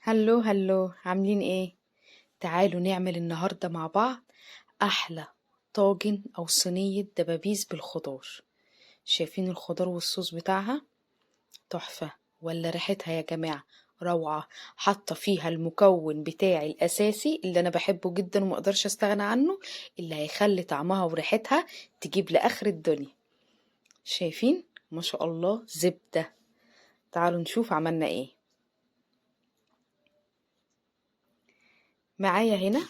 هلو هلو، عاملين ايه؟ تعالوا نعمل النهاردة مع بعض أحلى طاجن أو صينية دبابيس بالخضار. شايفين الخضار والصوص بتاعها تحفة ولا ريحتها يا جماعة؟ روعة. حاطة فيها المكون بتاعي الأساسي اللي أنا بحبه جدا ومقدرش أستغنى عنه، اللي هيخلي طعمها وريحتها تجيب لآخر الدنيا. شايفين؟ ما شاء الله زبدة. تعالوا نشوف عملنا ايه. معايا هنا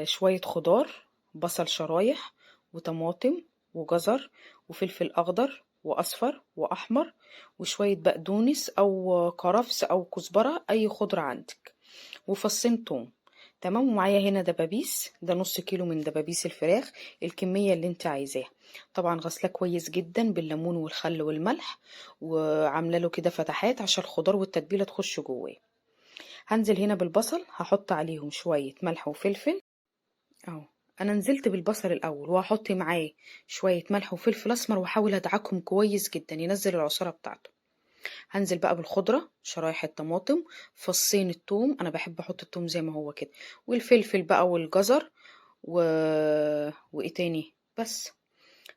شوية خضار، بصل شرايح وطماطم وجزر وفلفل أخضر وأصفر وأحمر وشوية بقدونس أو كرفس أو كزبرة، أي خضرة عندك، وفصين توم. تمام. ومعايا هنا دبابيس، ده نص كيلو من دبابيس الفراخ، الكمية اللي انت عايزاها. طبعا غسلاه كويس جدا بالليمون والخل والملح، وعامله له كده فتحات عشان الخضار والتتبيلة تخش جواه. هنزل هنا بالبصل، هحط عليهم شوية ملح وفلفل اهو. انا نزلت بالبصل الاول وهحط معاه شويه ملح وفلفل اسمر واحاول ادعكهم كويس جدا ينزل العصاره بتاعته. هنزل بقى بالخضره، شرايح الطماطم، فصين الثوم، انا بحب احط الثوم زي ما هو كده، والفلفل بقى والجزر و... وايه تاني بس.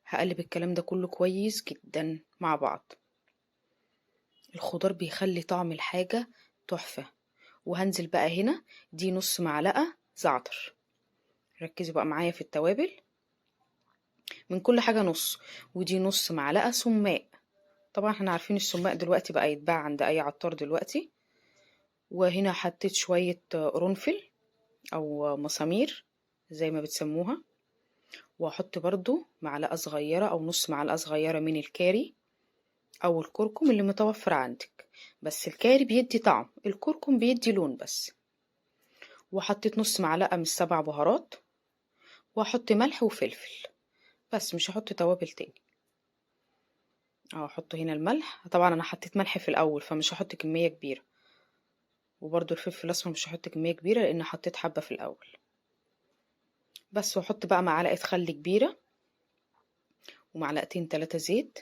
هقلب الكلام ده كله كويس جدا مع بعض. الخضار بيخلي طعم الحاجه تحفه. وهنزل بقى هنا، دي نص معلقه زعتر. ركزوا بقى معايا في التوابل، من كل حاجة نص. ودي نص معلقة سماق، طبعا احنا عارفين السماق دلوقتي بقى يتباع عند اي عطار دلوقتي. وهنا حطيت شوية قرنفل او مسامير زي ما بتسموها. وهحط برضو معلقة صغيرة او نص معلقة صغيرة من الكاري او الكركم اللي متوفر عندك، بس الكاري بيدي طعم، الكركم بيدي لون بس. وحطيت نص معلقة من السبع بهارات، وهحط ملح وفلفل بس، مش هحط توابل تاني. هحط هنا الملح، طبعا انا حطيت ملح في الاول فمش هحط كمية كبيرة، وبرضو الفلفل الاسمر مش هحط كمية كبيرة لان حطيت حبة في الاول بس. واحط بقى معلقة خل كبيرة ومعلقتين 3 زيت،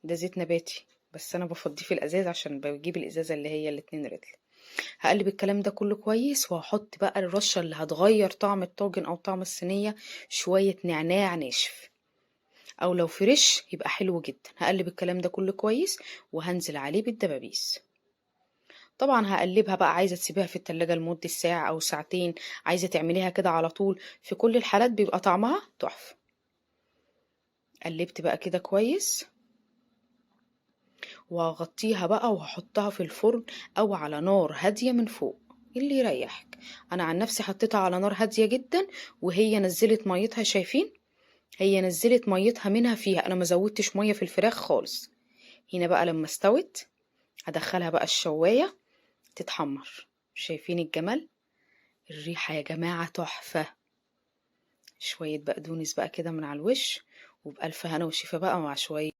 ده زيت نباتي بس انا بفضيه في الازاز عشان بجيب الازازة اللي هي الاتنين رتل. هقلب الكلام ده كله كويس، وهحط بقى الرشة اللي هتغير طعم الطاجن او طعم الصينية، شوية نعناع ناشف او لو فريش يبقى حلو جدا. هقلب الكلام ده كله كويس وهنزل عليه بالدبابيس. طبعا هقلبها بقى، عايزة تسيبيها في التلاجة لمدة ساعة أو ساعتين، عايزة تعمليها كده على طول، في كل الحالات بيبقى طعمها تحفة. قلبت بقى كده كويس، وهغطيها بقى وهحطها في الفرن أو على نار هادية من فوق، اللي يريحك. أنا عن نفسي حطيتها على نار هادية جدا وهي نزلت ميتها، شايفين؟ هي نزلت ميتها منها فيها، أنا مزودتش مية في الفراخ خالص. هنا بقى لما استوت هدخلها بقى الشواية تتحمر. شايفين الجمال؟ الريحة يا جماعة تحفة. شوية بقدونس بقى كده من على الوش، وبألف هنا وشفا بقى مع شوية